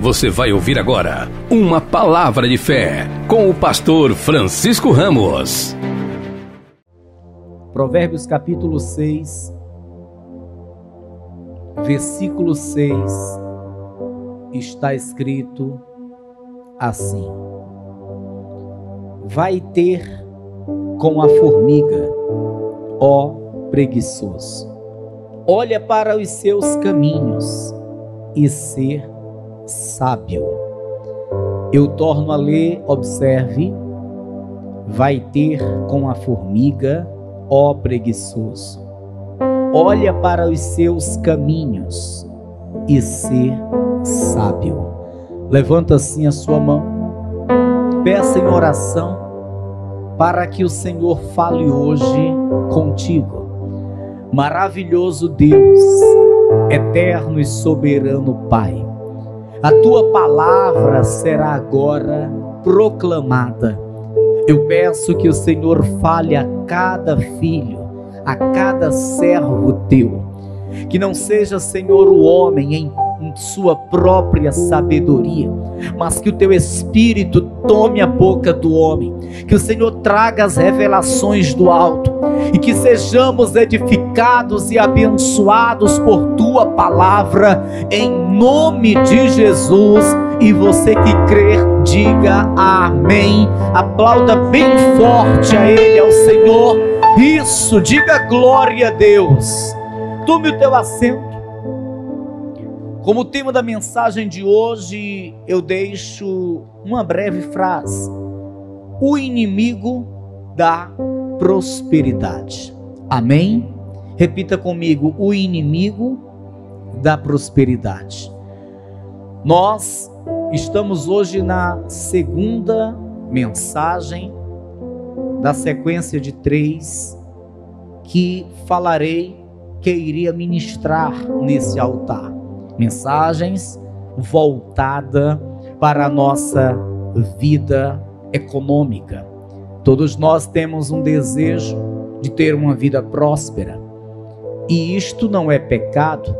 Você vai ouvir agora uma palavra de fé com o pastor Francisco Ramos. Provérbios capítulo 6, versículo 6, está escrito assim: vai ter com a formiga, ó preguiçoso, olha para os seus caminhos e ser sábio. Eu torno a ler, observe: vai ter com a formiga, ó preguiçoso, olha para os seus caminhos e ser sábio. Levanta assim a sua mão, peça em oração para que o Senhor fale hoje contigo. Maravilhoso Deus, eterno e soberano Pai, a tua palavra será agora proclamada. Eu peço que o Senhor fale a cada filho, a cada servo teu, que não seja, Senhor, o homem em sua própria sabedoria, mas que o teu Espírito tome a boca do homem, que o Senhor traga as revelações do alto e que sejamos edificados e abençoados por tua palavra, em nome de Jesus. E você que crer, diga amém. Aplauda bem forte a Ele, ao Senhor. Isso, diga glória a Deus. Tome o teu assento. Como tema da mensagem de hoje, eu deixo uma breve frase: o inimigo da prosperidade. Amém? Repita comigo: o inimigo da prosperidade. Nós estamos hoje na segunda mensagem da sequência de 3 que falarei, que iria ministrar nesse altar. Mensagens voltadas para a nossa vida econômica. Todos nós temos um desejo de ter uma vida próspera, e isto não é pecado,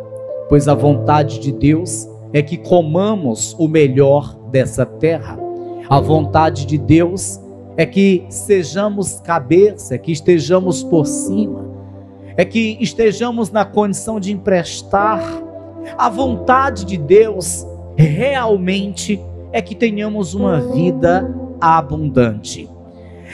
pois a vontade de Deus é que comamos o melhor dessa terra. A vontade de Deus é que sejamos cabeça, que estejamos por cima, é que estejamos na condição de emprestar. A vontade de Deus realmente é que tenhamos uma vida abundante.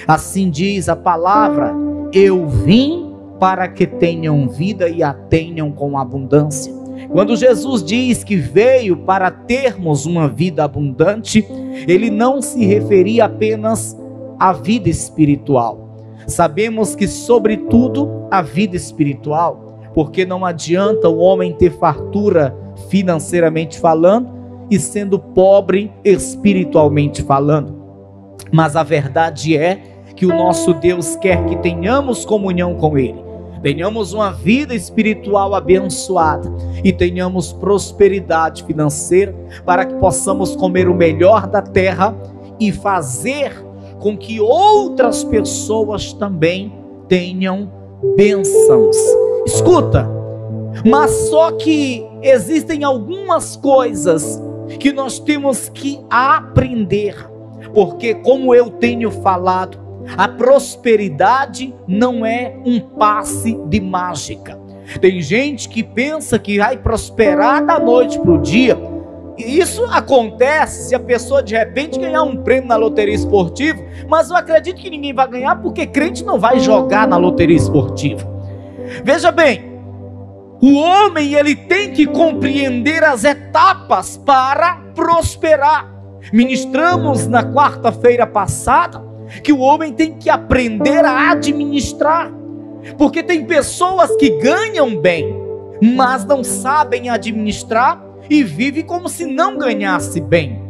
Assim diz a palavra: eu vim para que tenham vida e a tenham com abundância. Quando Jesus diz que veio para termos uma vida abundante, ele não se referia apenas à vida espiritual. Sabemos que, sobretudo, a vida espiritual, porque não adianta o homem ter fartura financeiramente falando e sendo pobre espiritualmente falando. Mas a verdade é que o nosso Deus quer que tenhamos comunhão com Ele, tenhamos uma vida espiritual abençoada e tenhamos prosperidade financeira, para que possamos comer o melhor da terra e fazer com que outras pessoas também tenham bênçãos. Escuta, mas só que existem algumas coisas que nós temos que aprender, porque, como eu tenho falado, a prosperidade não é um passe de mágica. Tem gente que pensa que vai prosperar da noite para o dia. E isso acontece se a pessoa de repente ganhar um prêmio na loteria esportiva, mas eu acredito que ninguém vai ganhar, porque crente não vai jogar na loteria esportiva. Veja bem, o homem, ele tem que compreender as etapas para prosperar. Ministramos na quarta-feira passada que o homem tem que aprender a administrar, porque tem pessoas que ganham bem, mas não sabem administrar e vivem como se não ganhasse bem.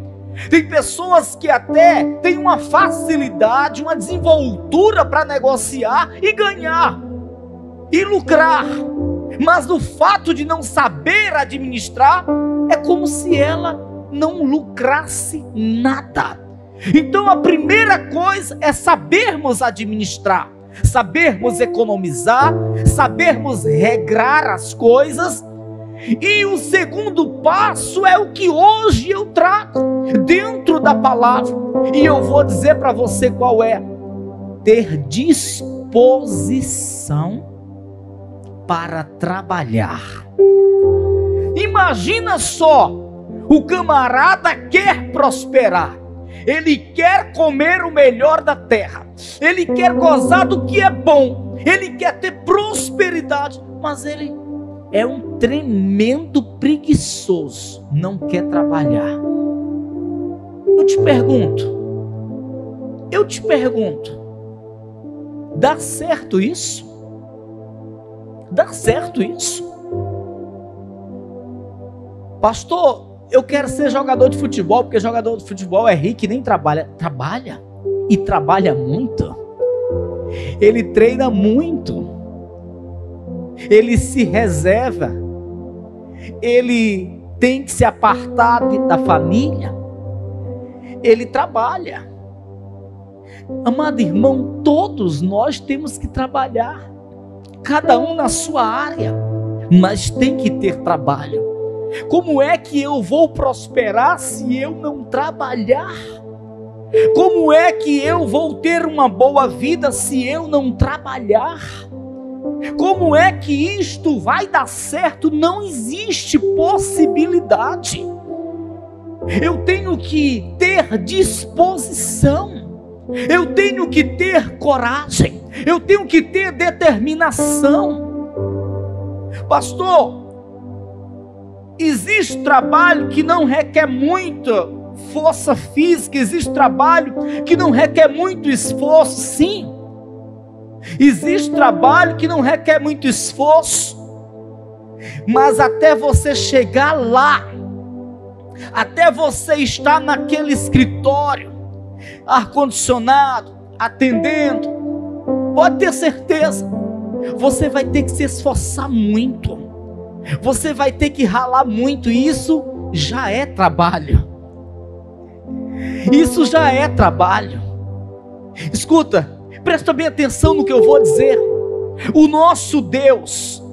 Tem pessoas que até têm uma facilidade, uma desenvoltura para negociar e ganhar e lucrar, mas no fato de não saber administrar, é como se ela não lucrasse nada. Então a primeira coisa é sabermos administrar, sabermos economizar, sabermos regrar as coisas E o segundo passo é o que hoje eu trago dentro da palavra. E eu vou dizer para você qual é: ter disposição para trabalhar. Imagina só, o camarada quer prosperar, ele quer comer o melhor da terra, ele quer gozar do que é bom, ele quer ter prosperidade, mas ele é um tremendo preguiçoso, não quer trabalhar. Eu te pergunto, dá certo isso? Dá certo isso? Pastor, eu quero ser jogador de futebol, porque jogador de futebol é rico e nem trabalha. Trabalha, e trabalha muito. Ele treina muito, ele se reserva, ele tem que se apartar da família, ele trabalha. Amado irmão, todos nós temos que trabalhar, cada um na sua área, mas tem que ter trabalho. Como é que eu vou prosperar se eu não trabalhar? Como é que eu vou ter uma boa vida se eu não trabalhar? Como é que isto vai dar certo? Não existe possibilidade. Eu tenho que ter disposição, eu tenho que ter coragem, eu tenho que ter determinação. Pastor, existe trabalho que não requer muita força física, existe trabalho que não requer muito esforço, sim. Existe trabalho que não requer muito esforço, mas até você chegar lá, até você estar naquele escritório, ar-condicionado, atendendo, pode ter certeza, você vai ter que se esforçar muito, você vai ter que ralar muito, e isso já é trabalho. Isso já é trabalho. Escuta, presta bem atenção no que eu vou dizer. O nosso Deus,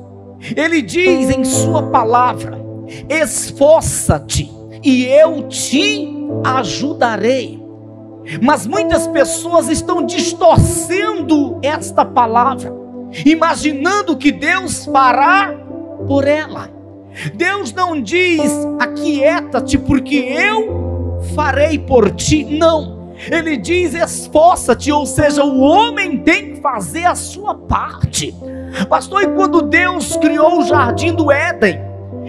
Ele diz em sua palavra: esforça-te e eu te ajudarei. Mas muitas pessoas estão distorcendo esta palavra, imaginando que Deus fará por ela. Deus não diz: aquieta-te porque eu farei por ti. Não, Ele diz: esforça-te, ou seja, o homem tem que fazer a sua parte. Pastor, e quando Deus criou o jardim do Éden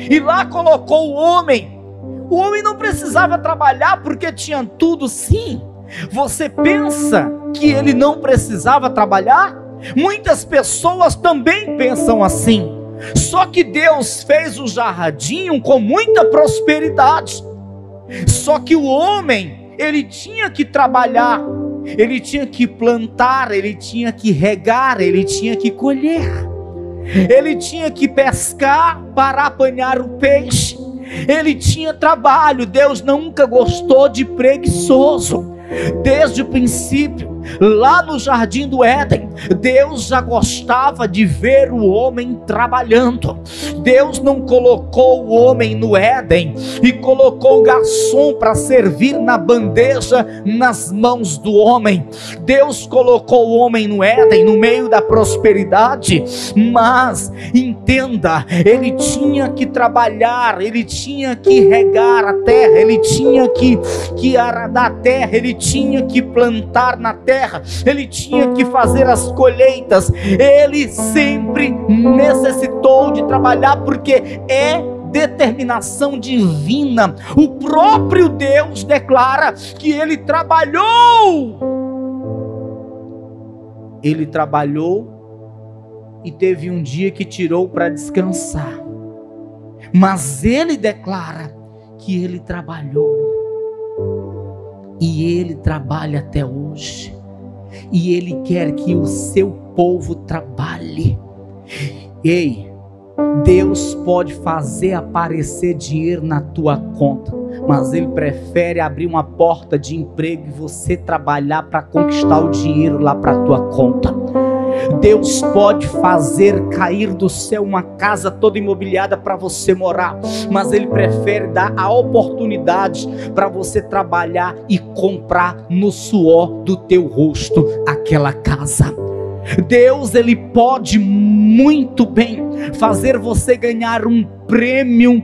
e lá colocou o homem não precisava trabalhar porque tinha tudo? Sim. Você pensa que ele não precisava trabalhar? Muitas pessoas também pensam assim. Só que Deus fez o jardim com muita prosperidade. Só que o homem, ele tinha que trabalhar, ele tinha que plantar, ele tinha que regar, ele tinha que colher, ele tinha que pescar para apanhar o peixe, ele tinha trabalho. Deus nunca gostou de preguiçoso. Desde o princípio, lá no jardim do Éden, Deus já gostava de ver o homem trabalhando. Deus não colocou o homem no Éden e colocou o garçom para servir na bandeja nas mãos do homem. Deus colocou o homem no Éden, no meio da prosperidade, mas entenda, ele tinha que trabalhar, ele tinha que regar a terra, ele tinha que aradar a terra, ele tinha que plantar na terra, ele tinha que fazer as colheitas. Ele sempre necessitou de trabalhar, porque é determinação divina. O próprio Deus declara que ele trabalhou. Ele trabalhou e teve um dia que tirou para descansar. Mas ele declara que ele trabalhou. E ele trabalha até hoje. E ele quer que o seu povo trabalhe. Ei, Deus pode fazer aparecer dinheiro na tua conta, mas Ele prefere abrir uma porta de emprego e você trabalhar para conquistar o dinheiro lá para a tua conta. Deus pode fazer cair do céu uma casa toda imobiliada para você morar, mas Ele prefere dar a oportunidade para você trabalhar e comprar no suor do teu rosto aquela casa. Deus, Ele pode muito bem fazer você ganhar um prêmio,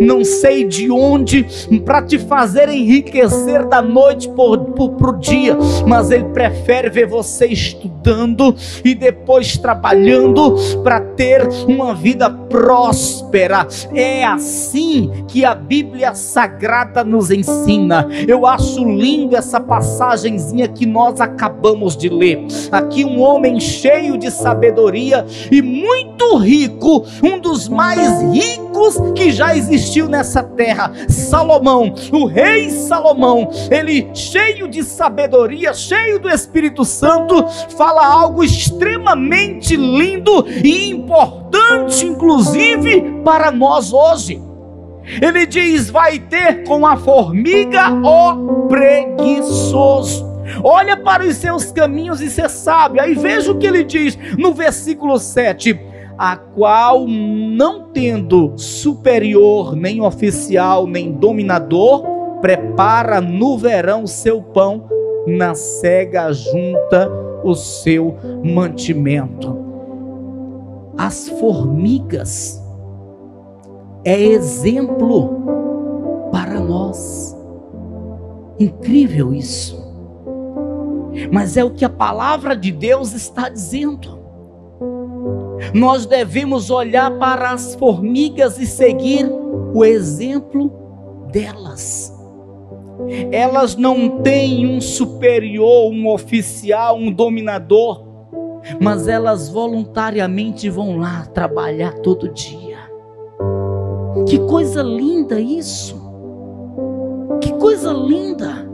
não sei de onde, para te fazer enriquecer da noite pro dia, mas Ele prefere ver você estudando e depois trabalhando para ter uma vida próspera. É assim que a Bíblia Sagrada nos ensina. Eu acho lindo essa passagenzinha que nós acabamos de ler. Aqui um homem cheio de sabedoria e muito rico, um dos mais ricos que já existiu nessa terra, Salomão, o rei Salomão, ele cheio de sabedoria, cheio do Espírito Santo, fala algo extremamente lindo e importante, inclusive para nós hoje. Ele diz: vai ter com a formiga, ó preguiçoso. Olha para os seus caminhos e ser sábio. Aí veja o que ele diz no versículo 7: a qual, não tendo superior, nem oficial, nem dominador, prepara no verão seu pão, na cega junta o seu mantimento. As formigas é exemplo para nós. Incrível isso. Mas é o que a palavra de Deus está dizendo. Nós devemos olhar para as formigas e seguir o exemplo delas. Elas não têm um superior, um oficial, um dominador, mas elas voluntariamente vão lá trabalhar todo dia. Que coisa linda isso! Que coisa linda!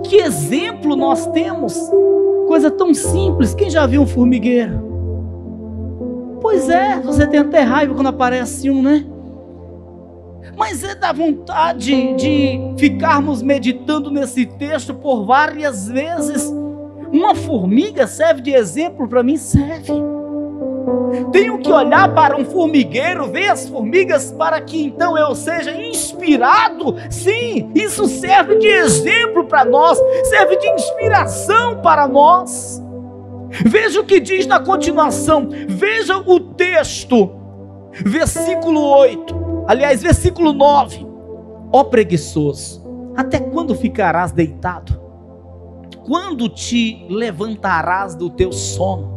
Que exemplo nós temos! Coisa tão simples. Quem já viu um formigueiro? Pois é, você tem até raiva quando aparece um, né? Mas é da vontade de ficarmos meditando nesse texto por várias vezes. Uma formiga serve de exemplo para mim? Serve. Tenho que olhar para um formigueiro, ver as formigas para que então eu seja inspirado. Sim, isso serve de exemplo para nós, serve de inspiração para nós. Veja o que diz na continuação, veja o texto, versículo 8, aliás, versículo 9. Ó preguiçoso, até quando ficarás deitado? Quando te levantarás do teu sono?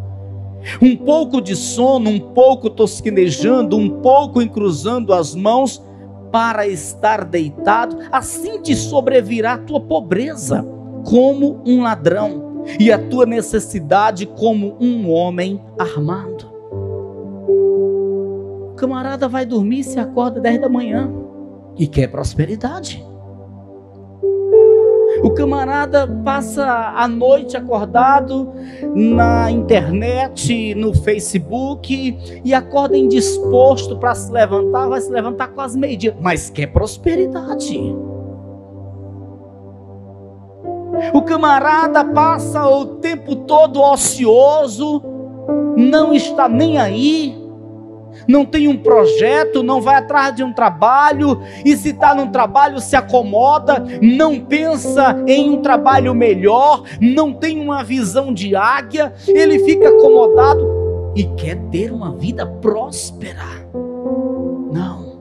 Um pouco de sono, um pouco tosquenejando, um pouco encruzando as mãos para estar deitado, assim te sobrevirá a tua pobreza como um ladrão, e a tua necessidade como um homem armado. O camarada vai dormir e se acorda 10 da manhã e quer prosperidade. O camarada passa a noite acordado na internet, no Facebook, e acorda indisposto para se levantar, vai se levantar quase meio-dia, mas quer prosperidade. O camarada passa o tempo todo ocioso, não está nem aí, não tem um projeto, não vai atrás de um trabalho, e se está num trabalho se acomoda, não pensa em um trabalho melhor, não tem uma visão de águia, ele fica acomodado e quer ter uma vida próspera. Não,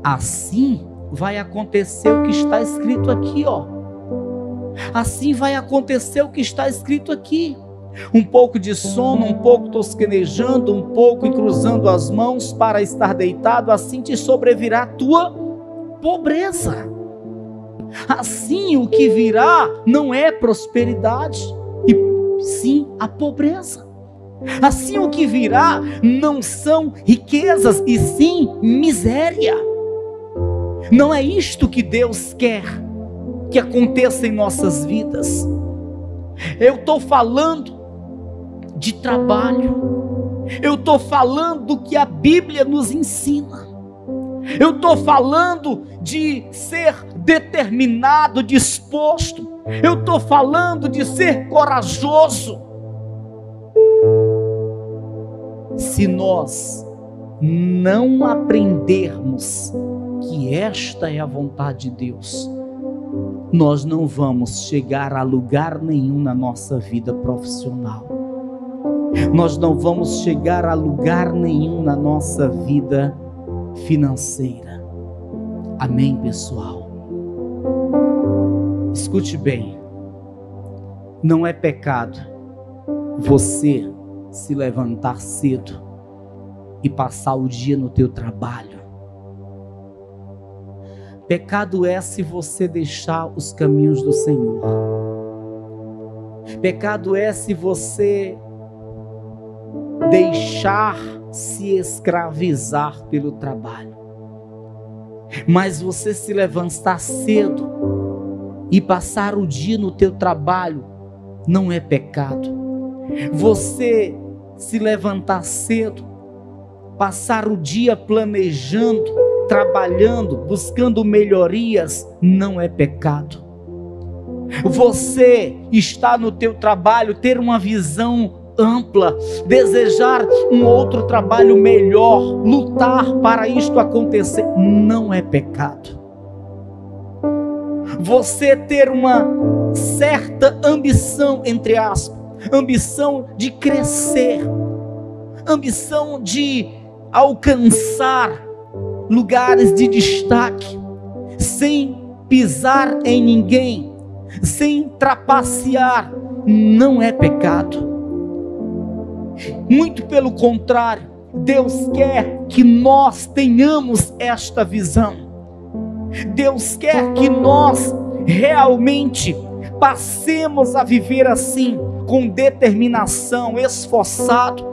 assim vai acontecer o que está escrito aqui, ó. Assim vai acontecer o que está escrito aqui. Um pouco de sono, um pouco tosquenejando, um pouco encruzando as mãos para estar deitado, assim te sobrevirá a tua pobreza. Assim o que virá não é prosperidade, e sim a pobreza. Assim o que virá não são riquezas, e sim miséria. Não é isto que Deus quer que aconteça em nossas vidas. Eu estou falando de trabalho, eu estou falando do que a Bíblia nos ensina, eu estou falando de ser determinado, disposto. Eu estou falando de ser corajoso. Se nós não aprendermos que esta é a vontade de Deus, nós não vamos chegar a lugar nenhum na nossa vida profissional. Nós não vamos chegar a lugar nenhum na nossa vida financeira. Amém, pessoal? Escute bem. Não é pecado você se levantar cedo e passar o dia no teu trabalho. Pecado é se você deixar os caminhos do Senhor. Pecado é se você deixar se escravizar pelo trabalho. Mas você se levantar cedo e passar o dia no teu trabalho não é pecado. Você se levantar cedo, passar o dia planejando, trabalhando, buscando melhorias, não é pecado. Você está no teu trabalho, ter uma visão ampla, desejar um outro trabalho melhor, lutar para isto acontecer, não é pecado. Você ter uma certa ambição, entre aspas, ambição de crescer, ambição de alcançar lugares de destaque, sem pisar em ninguém, sem trapacear, não é pecado. Muito pelo contrário, Deus quer que nós tenhamos esta visão. Deus quer que nós realmente passemos a viver assim, com determinação, esforçado,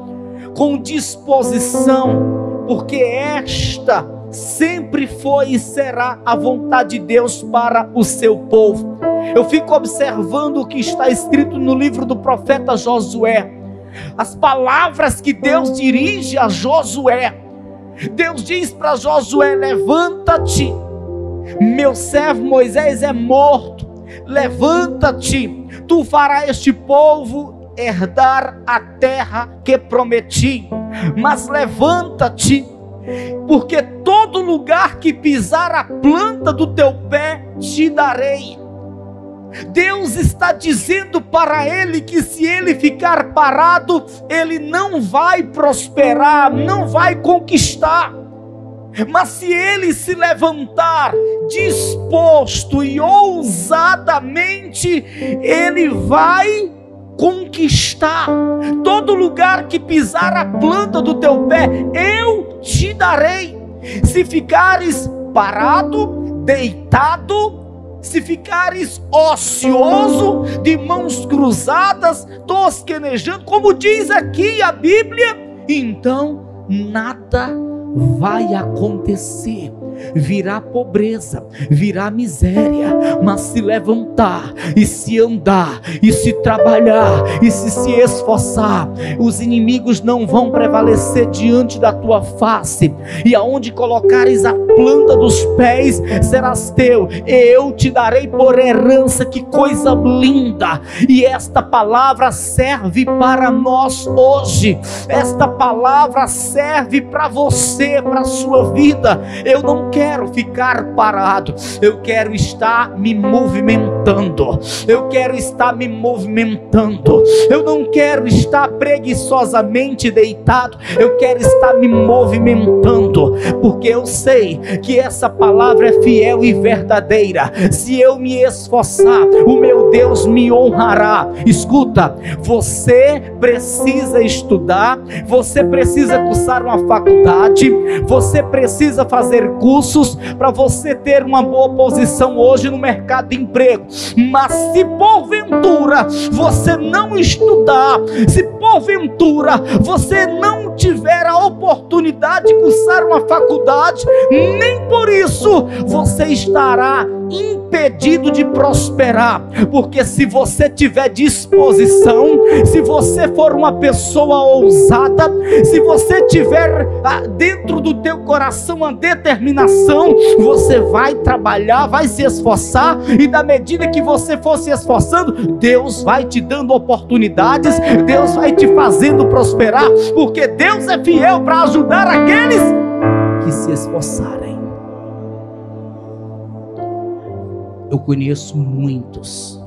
com disposição, porque esta sempre foi e será a vontade de Deus para o seu povo. Eu fico observando o que está escrito no livro do profeta Josué, as palavras que Deus dirige a Josué. Deus diz para Josué: levanta-te, meu servo Moisés é morto, levanta-te, tu farás este povo herdar a terra que prometi, mas levanta-te, porque todo lugar que pisar a planta do teu pé te darei. Deus está dizendo para ele que se ele ficar parado, ele não vai prosperar, não vai conquistar. Mas se ele se levantar disposto e ousadamente, ele vai conquistar. Todo lugar que pisar a planta do teu pé, eu te darei. Se ficares parado, deitado, se ficares ocioso, de mãos cruzadas, tosquenejando, como diz aqui a Bíblia, então nada vai acontecer. Virá pobreza, virá miséria, mas se levantar e se andar e se trabalhar e se esforçar, os inimigos não vão prevalecer diante da tua face, e aonde colocares a planta dos pés serás teu. Eu te darei por herança. Que coisa linda! E esta palavra serve para nós hoje, esta palavra serve para você, para a sua vida. Eu não quero ficar parado, eu quero estar me movimentando, eu quero estar me movimentando, eu não quero estar preguiçosamente deitado, eu quero estar me movimentando, porque eu sei que essa palavra é fiel e verdadeira. Se eu me esforçar, o meu Deus me honrará. Escuta, você precisa estudar, você precisa cursar uma faculdade, você precisa fazer cursos para você ter uma boa posição hoje no mercado de emprego. Mas se porventura você não estudar, se porventura você não tiver a oportunidade de cursar uma faculdade, nem por isso você estará impedido impedido de prosperar, porque se você tiver disposição, se você for uma pessoa ousada, se você tiver dentro do teu coração uma determinação, você vai trabalhar, vai se esforçar, e da medida que você for se esforçando, Deus vai te dando oportunidades, Deus vai te fazendo prosperar, porque Deus é fiel para ajudar aqueles que se esforçarem. Eu conheço muitos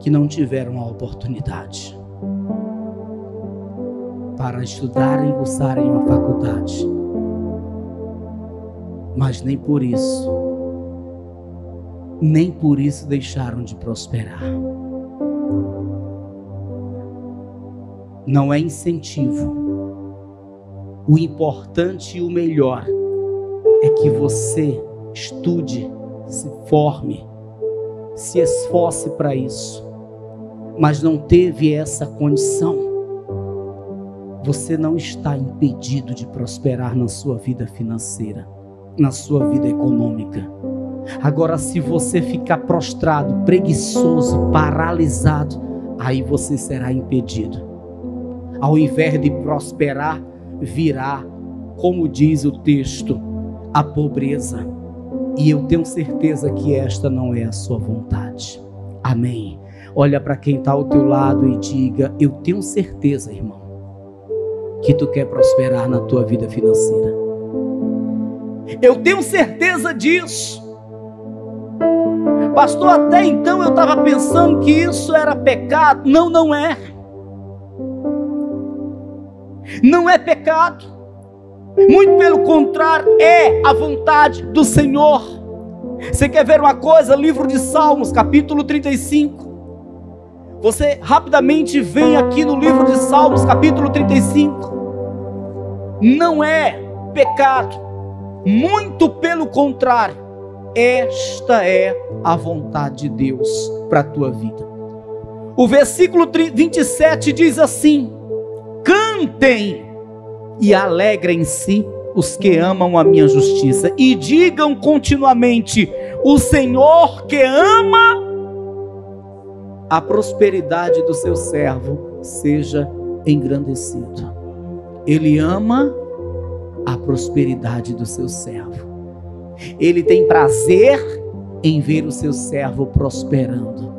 que não tiveram a oportunidade para estudarem e cursarem uma faculdade, mas nem por isso deixaram de prosperar. Não é incentivo. O importante e o melhor é que você estude, se forme, se esforce para isso, mas não teve essa condição. Você não está impedido de prosperar na sua vida financeira, na sua vida econômica. Agora, se você ficar prostrado, preguiçoso, paralisado, aí você será impedido. Ao invés de prosperar, virá, como diz o texto, a pobreza. E eu tenho certeza que esta não é a sua vontade. Amém. Olha para quem está ao teu lado e diga: eu tenho certeza, irmão, que tu quer prosperar na tua vida financeira. Eu tenho certeza disso. Pastor, até então eu estava pensando que isso era pecado. Não, não é. Não é pecado. Muito pelo contrário, é a vontade do Senhor. Você quer ver uma coisa? Livro de Salmos, capítulo 35. Você rapidamente vem aqui no livro de Salmos, capítulo 35. Não é pecado. Muito pelo contrário, esta é a vontade de Deus para a tua vida. O versículo 27 diz assim: cantem e alegrem-se os que amam a minha justiça, e digam continuamente: o Senhor que ama a prosperidade do seu servo seja engrandecido. Ele ama a prosperidade do seu servo. Ele tem prazer em ver o seu servo prosperando.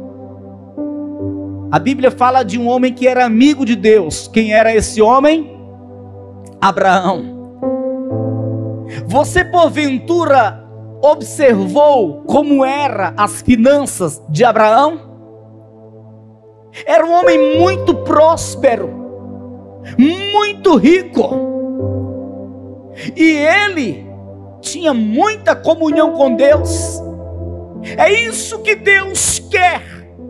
A Bíblia fala de um homem que era amigo de Deus. Quem era esse homem? Abraão. Você porventura observou como eram as finanças de Abraão? Era um homem muito próspero, muito rico. E ele tinha muita comunhão com Deus. É isso que Deus quer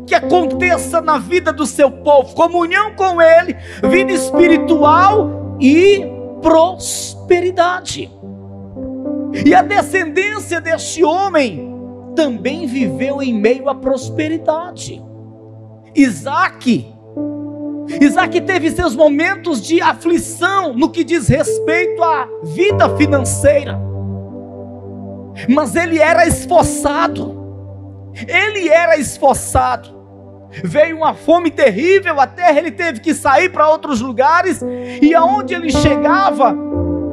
que aconteça na vida do seu povo: comunhão com Ele, vida espiritual e prosperidade. E a descendência deste homem também viveu em meio à prosperidade. Isaac teve seus momentos de aflição no que diz respeito à vida financeira, mas ele era esforçado. Veio uma fome terrível, a terra, ele teve que sair para outros lugares, e aonde ele chegava,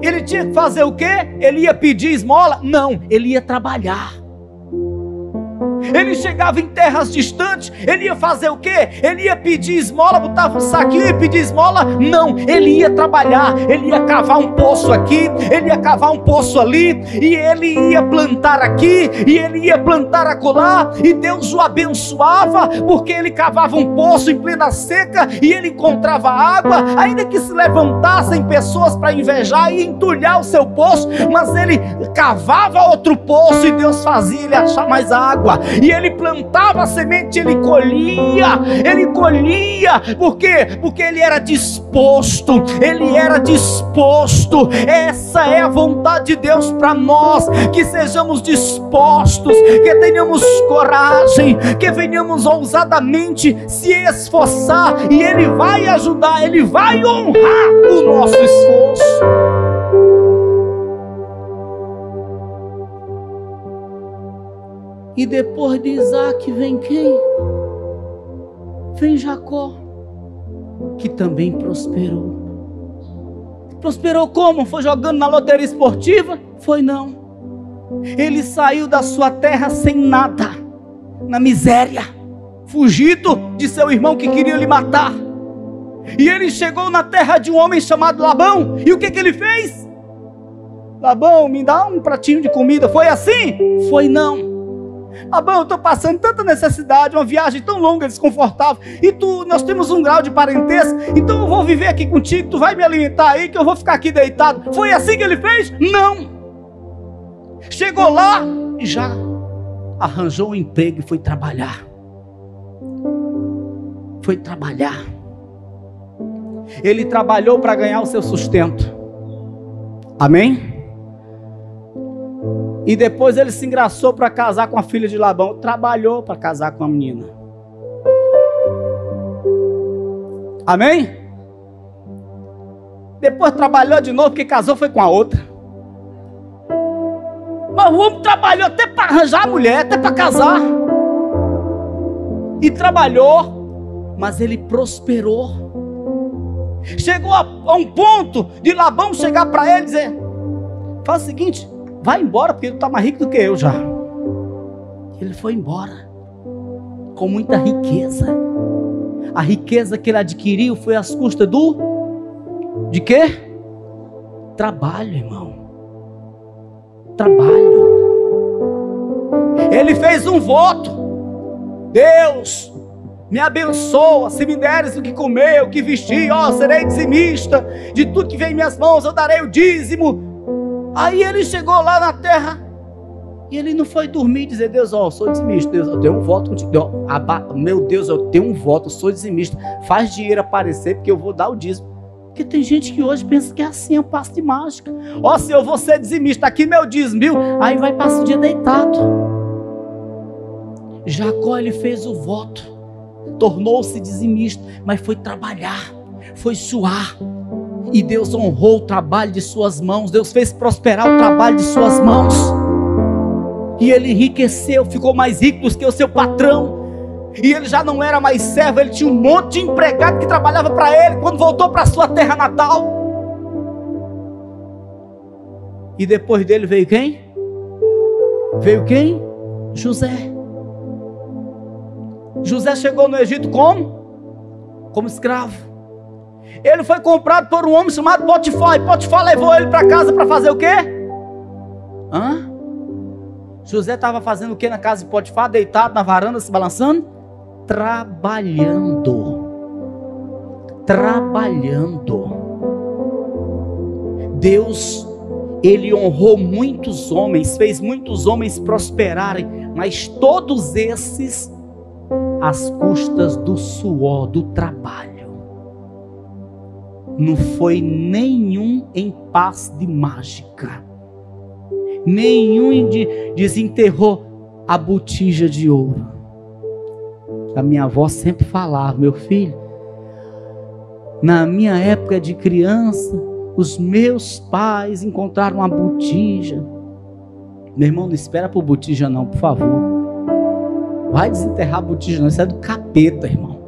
ele tinha que fazer o quê? Ele ia pedir esmola? Não, ele ia trabalhar. Ele chegava em terras distantes, ele ia fazer o quê? Ele ia pedir esmola, botava um saquinho e pedir esmola? Não, ele ia trabalhar. Ele ia cavar um poço aqui, ele ia cavar um poço ali, e ele ia plantar aqui, e ele ia plantar acolá, e Deus o abençoava, porque ele cavava um poço em plena seca, e ele encontrava água, ainda que se levantassem pessoas para invejar e entulhar o seu poço, mas ele cavava outro poço, e Deus fazia ele achar mais água. E ele plantava a semente, ele colhia. Por quê? Porque ele era disposto. Essa é a vontade de Deus para nós, que sejamos dispostos, que tenhamos coragem, que venhamos ousadamente se esforçar, e Ele vai ajudar, Ele vai honrar o nosso esforço. E depois de Isaac vem quem? Vem Jacó, que também prosperou. Prosperou como? Foi jogando na loteria esportiva? Foi não. Ele saiu da sua terra sem nada, na miséria, fugido de seu irmão que queria lhe matar. E ele chegou na terra de um homem chamado Labão. E o que ele fez? Labão, me dá um pratinho de comida. Foi assim? Foi não. Labão, eu estou passando tanta necessidade, uma viagem tão longa, desconfortável, e nós temos um grau de parentesco, então eu vou viver aqui contigo, tu vai me alimentar aí, que eu vou ficar aqui deitado. Foi assim que ele fez? Não. Chegou lá e já arranjou um emprego e foi trabalhar. Foi trabalhar. Ele trabalhou para ganhar o seu sustento. Amém? E depois ele se engraçou para casar com a filha de Labão. Trabalhou para casar com a menina. Amém? Depois trabalhou de novo, porque casou foi com a outra. Mas o homem trabalhou até para arranjar a mulher, até para casar. E trabalhou, mas ele prosperou. Chegou a um ponto de Labão chegar para ele e dizer: faz o seguinte, vai embora, porque tu está mais rico do que eu já. Ele foi embora com muita riqueza. A riqueza que ele adquiriu foi às custas de quê? Trabalho, irmão. Trabalho. Ele fez um voto: Deus, me abençoa, se me deres o que comer, o que vestir, serei dizimista, de tudo que vem em minhas mãos eu darei o dízimo. Aí ele chegou lá na terra, e ele não foi dormir e dizer: Deus, eu sou dizimista, Deus, eu tenho um voto contigo, meu Deus, eu tenho um voto, eu sou dizimista, faz dinheiro aparecer, porque eu vou dar o dízimo. Porque tem gente que hoje pensa que é assim, é um passo de mágica. Se eu vou ser dizimista, aqui meu dízimo, viu? Aí vai passar o dia deitado. Jacó, ele fez o voto, tornou-se dizimista, mas foi trabalhar, foi suar, e Deus honrou o trabalho de suas mãos. Deus fez prosperar o trabalho de suas mãos, e ele enriqueceu, ficou mais rico do que o seu patrão. E ele já não era mais servo, ele tinha um monte de empregado que trabalhava para ele. Quando voltou para sua terra natal, e depois dele veio quem? Veio quem? José. José chegou no Egito como? Como escravo. Ele foi comprado por um homem chamado Potifar. E Potifar levou ele para casa para fazer o quê? José estava fazendo o quê na casa de Potifar? Deitado na varanda, se balançando? Trabalhando. Deus, ele honrou muitos homens, fez muitos homens prosperarem, mas todos esses às custas do suor, do trabalho. Não foi nenhum em paz de mágica, nenhum desenterrou a botija de ouro. A minha avó sempre falava: meu filho, na minha época de criança, os meus pais encontraram uma botija. Meu irmão, não espera por botija não, por favor. Vai desenterrar a botija não, isso é do capeta, irmão.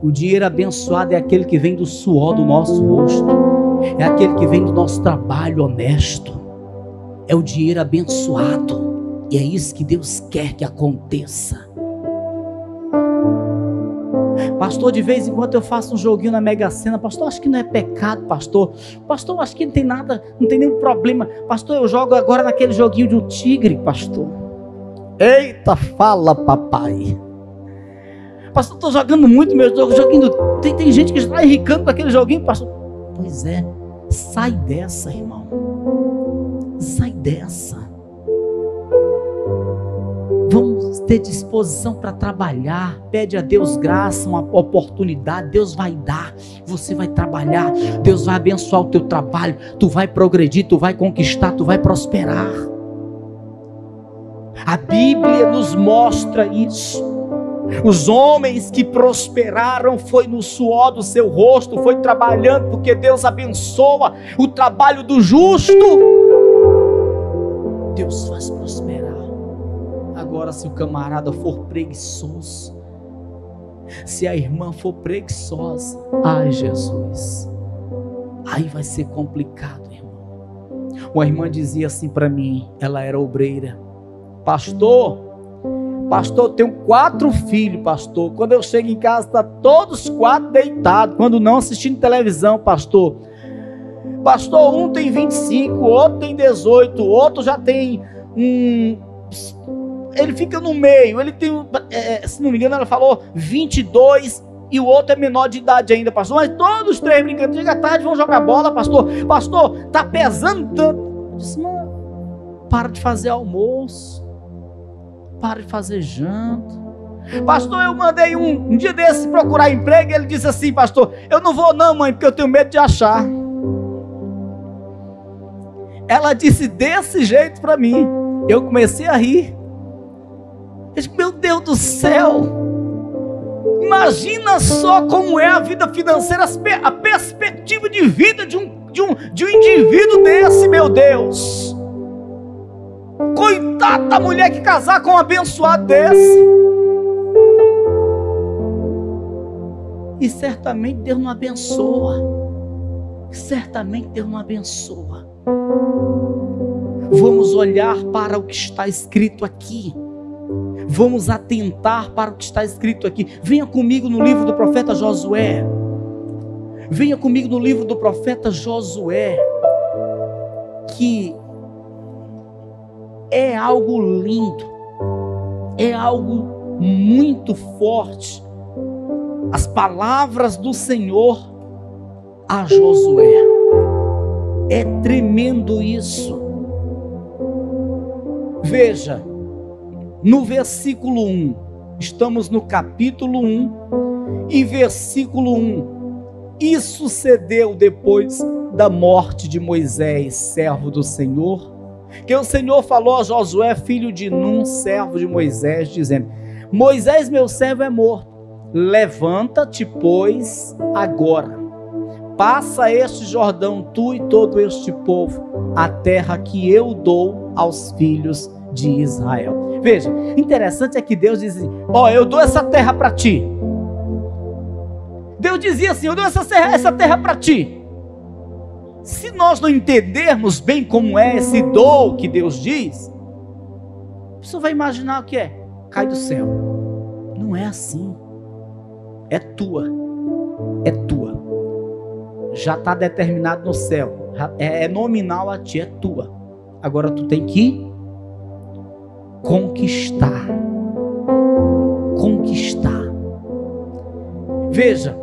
O dinheiro abençoado é aquele que vem do suor do nosso rosto, é aquele que vem do nosso trabalho honesto, é o dinheiro abençoado, e é isso que Deus quer que aconteça. Pastor, de vez em quando eu faço um joguinho na Mega Sena. Pastor, acho que não é pecado, pastor. Pastor, acho que não tem nada, não tem nenhum problema. Pastor, eu jogo agora naquele joguinho de um tigre, pastor. Eita, fala papai. Pastor, estou jogando muito meu joguinho. Tem gente que já está enricando com aquele joguinho, pastor. Pois é, sai dessa, irmão. Sai dessa. Vamos ter disposição para trabalhar. Pede a Deus graça, uma oportunidade. Deus vai dar. Você vai trabalhar. Deus vai abençoar o teu trabalho. Tu vai progredir, tu vai conquistar, tu vai prosperar. A Bíblia nos mostra isso. Os homens que prosperaram foi no suor do seu rosto, foi trabalhando, porque Deus abençoa o trabalho do justo. Deus faz prosperar. Agora, se o camarada for preguiçoso, se a irmã for preguiçosa, ai Jesus, aí vai ser complicado, irmão. Uma irmã dizia assim para mim, ela era obreira: pastor, eu tenho 4 filhos, pastor. Quando eu chego em casa, está todos 4 deitados, quando não assistindo televisão, pastor, um tem 25, outro tem 18, outro já tem ele fica no meio, ele tem, se não me engano ela falou 22, e o outro é menor de idade ainda, pastor, mas todos os 3 brincando, chega à tarde, vão jogar bola, pastor, tá pesando tanto. Eu disse: mano, para de fazer almoço, para de fazer janta. Pastor, eu mandei um dia desse procurar emprego, e ele disse assim: pastor, eu não vou não, mãe, porque eu tenho medo de achar. Ela disse desse jeito para mim. Eu comecei a rir. Eu disse: meu Deus do céu, imagina só como é a vida financeira, a perspectiva de vida de um indivíduo desse, meu Deus. Coitada da mulher que casar com um abençoado desse. E certamente Deus não abençoa. Certamente Deus não abençoa. Vamos olhar para o que está escrito aqui. Vamos atentar para o que está escrito aqui. Venha comigo no livro do profeta Josué. Venha comigo no livro do profeta Josué, que é algo lindo, é algo muito forte. As palavras do Senhor a Josué. É tremendo isso. Veja, no versículo 1, estamos no capítulo 1, e versículo 1. E sucedeu depois da morte de Moisés, servo do Senhor, que o Senhor falou a Josué, filho de Num, servo de Moisés, dizendo: Moisés, meu servo, é morto. Levanta-te, pois, agora. Passa este Jordão, tu e todo este povo, a terra que eu dou aos filhos de Israel. Veja, interessante é que Deus diz: eu dou essa terra para ti. Deus dizia assim: eu dou essa terra para ti. Se nós não entendermos bem como é esse dom que Deus diz, você vai imaginar o que é? Cai do céu. Não é assim. É tua. É tua. Já está determinado no céu. É nominal a ti, é tua. Agora tu tem que conquistar. Conquistar. Veja,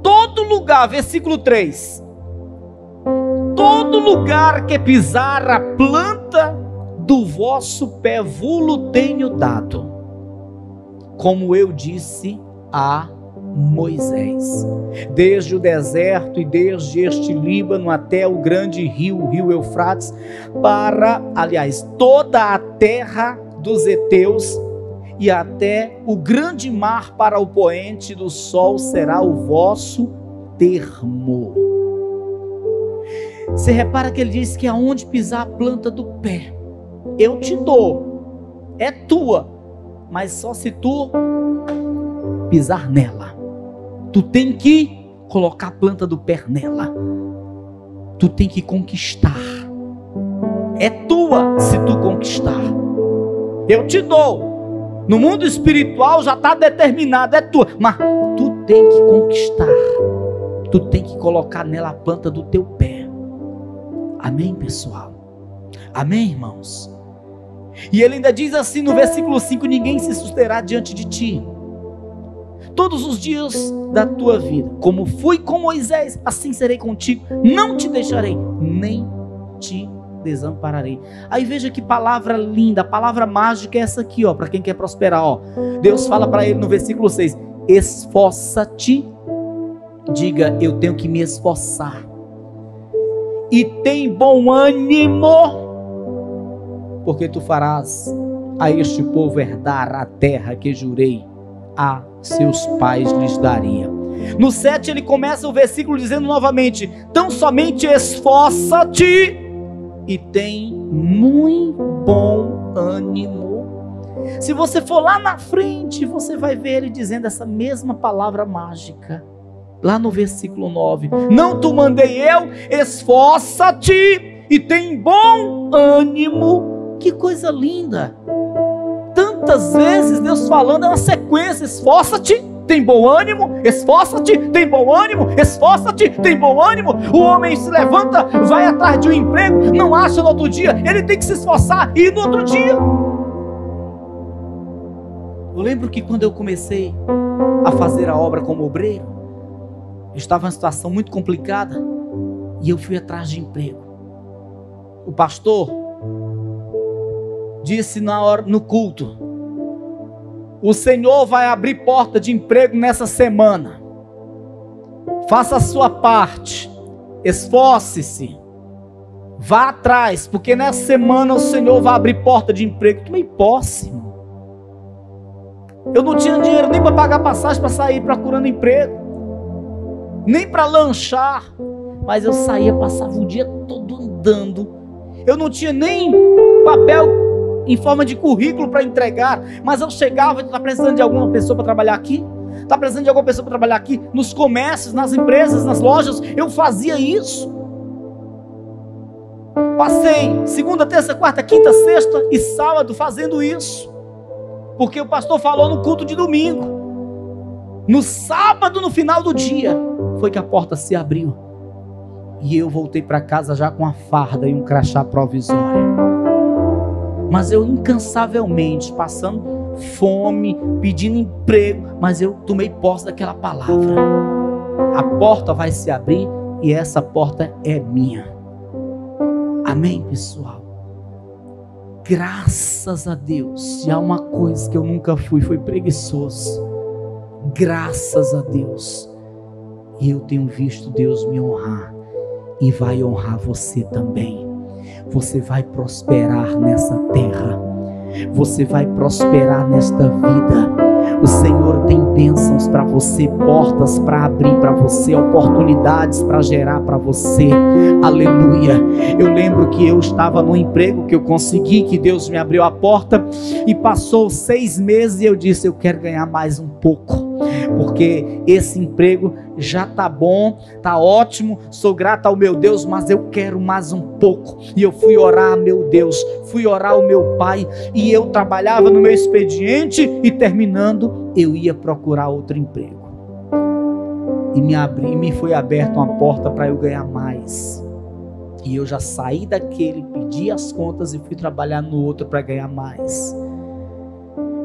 todo lugar, versículo 3, todo lugar que pisar a planta do vosso pé vulo tenho dado, como eu disse a Moisés, desde o deserto e desde este Líbano até o grande rio, o rio Eufrates, toda a terra dos heteus, e até o grande mar para o poente do sol será o vosso termo. Você repara que ele diz que aonde pisar a planta do pé, eu te dou, é tua, mas só se tu pisar nela. Tu tem que colocar a planta do pé nela. Tu tem que conquistar. É tua se tu conquistar. Eu te dou. No mundo espiritual já está determinado, é tua. Mas tu tem que conquistar. Tu tem que colocar nela a planta do teu pé. Amém, pessoal? Amém, irmãos? E ele ainda diz assim no versículo 5: ninguém se susterá diante de ti todos os dias da tua vida. Como fui com Moisés, assim serei contigo. Não te deixarei, nem te desampararei. Aí veja que palavra linda, a palavra mágica é essa aqui, para quem quer prosperar. Deus fala para ele no versículo 6: esforça-te. Diga: eu tenho que me esforçar. E tem bom ânimo, porque tu farás a este povo herdar a terra que jurei a seus pais lhes daria. No 7 ele começa o versículo dizendo novamente: tão somente esforça-te e tem muito bom ânimo. Se você for lá na frente, você vai ver ele dizendo essa mesma palavra mágica. Lá no versículo 9. Não te mandei eu, esforça-te e tem bom ânimo. Que coisa linda. Tantas vezes Deus falando, é uma sequência. Esforça-te, tem bom ânimo. Esforça-te, tem bom ânimo. Esforça-te, tem bom ânimo. O homem se levanta, vai atrás de um emprego, não acha no outro dia, ele tem que se esforçar e ir no outro dia. Eu lembro que quando eu comecei a fazer a obra como obreiro, eu estava em uma situação muito complicada e eu fui atrás de emprego. O pastor disse na hora, no culto: o Senhor vai abrir porta de emprego nessa semana. Faça a sua parte, esforce-se, vá atrás, porque nessa semana o Senhor vai abrir porta de emprego. Tomei posse, irmão. Eu não tinha dinheiro nem para pagar passagem para sair procurando emprego, nem para lanchar, mas eu saía, passava o dia todo andando. Eu não tinha nem papel em forma de currículo para entregar, mas eu chegava: está precisando de alguma pessoa para trabalhar aqui? Está precisando de alguma pessoa para trabalhar aqui? Nos comércios, nas empresas, nas lojas, eu fazia isso. Passei segunda, terça, quarta, quinta, sexta e sábado fazendo isso, porque o pastor falou no culto de domingo. No sábado, no final do dia, foi que a porta se abriu e eu voltei para casa já com a farda e um crachá provisório. Mas eu incansavelmente, passando fome, pedindo emprego, mas eu tomei posse daquela palavra: a porta vai se abrir e essa porta é minha. Amém, pessoal? Graças a Deus. Se há uma coisa que eu nunca fui, foi preguiçoso. Graças a Deus. E eu tenho visto Deus me honrar, e vai honrar você também. Você vai prosperar nessa terra, você vai prosperar nesta vida. O Senhor tem bênçãos para você, portas para abrir para você, oportunidades para gerar para você. Aleluia. Eu lembro que eu estava no emprego que eu consegui, que Deus me abriu a porta, e passou 6 meses e eu disse: eu quero ganhar mais um pouco, porque esse emprego já está bom, está ótimo, sou grato ao meu Deus, mas eu quero mais um pouco. E eu fui orar a meu Deus, fui orar ao meu Pai, e eu trabalhava no meu expediente e terminando eu ia procurar outro emprego, e me foi aberta uma porta para eu ganhar mais, e eu já saí daquele, pedi as contas e fui trabalhar no outro para ganhar mais.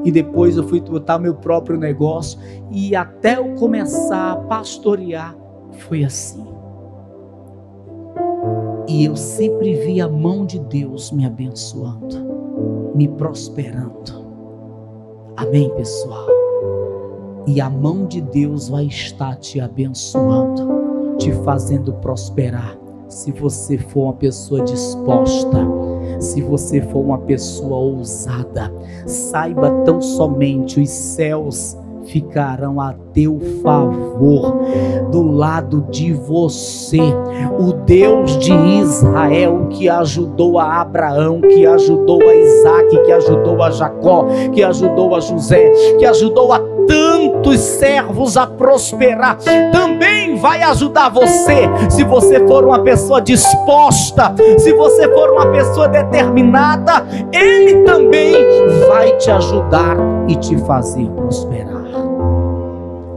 E depois eu fui botar meu próprio negócio, e até eu começar a pastorear foi assim. E eu sempre vi a mão de Deus me abençoando, me prosperando. Amém, pessoal? E a mão de Deus vai estar te abençoando, te fazendo prosperar, se você for uma pessoa disposta, se você for uma pessoa ousada. Saiba tão somente, os céus ficarão a teu favor, do lado de você. O Deus de Israel, que ajudou a Abraão, que ajudou a Isaac, que ajudou a Jacó, que ajudou a José, que ajudou a tantos servos a prosperar, também vai ajudar você, se você for uma pessoa disposta, se você for uma pessoa determinada. Ele também vai te ajudar e te fazer prosperar.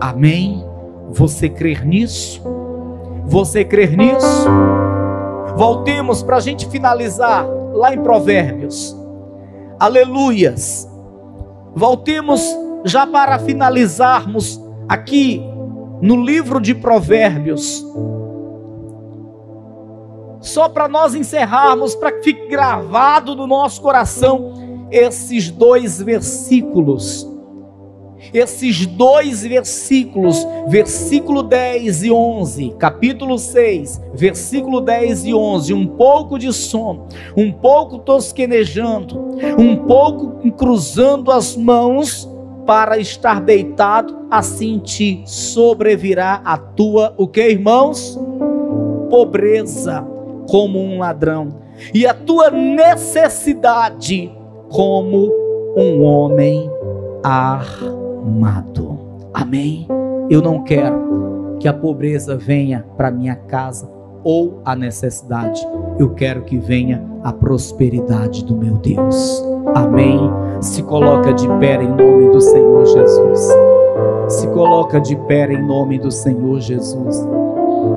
Amém? Você crer nisso? Você crer nisso? Voltemos para a gente finalizar lá em Provérbios. Aleluias. Voltemos já para finalizarmos aqui no livro de Provérbios. Só para nós encerrarmos, para que fique gravado no nosso coração esses 2 versículos. Esses 2 versículos, versículo 10 e 11, capítulo 6, versículo 10 e 11, um pouco de sono, um pouco tosquenejando, um pouco cruzando as mãos para estar deitado, assim te sobrevirá a tua, o que, irmãos? Pobreza. como um ladrão, e a tua necessidade como um homem armado. Amém? Eu não quero que a pobreza venha para minha casa ou a necessidade. Eu quero que venha a prosperidade do meu Deus. Amém? Se coloca de pé em nome do Senhor Jesus. Se coloca de pé em nome do Senhor Jesus.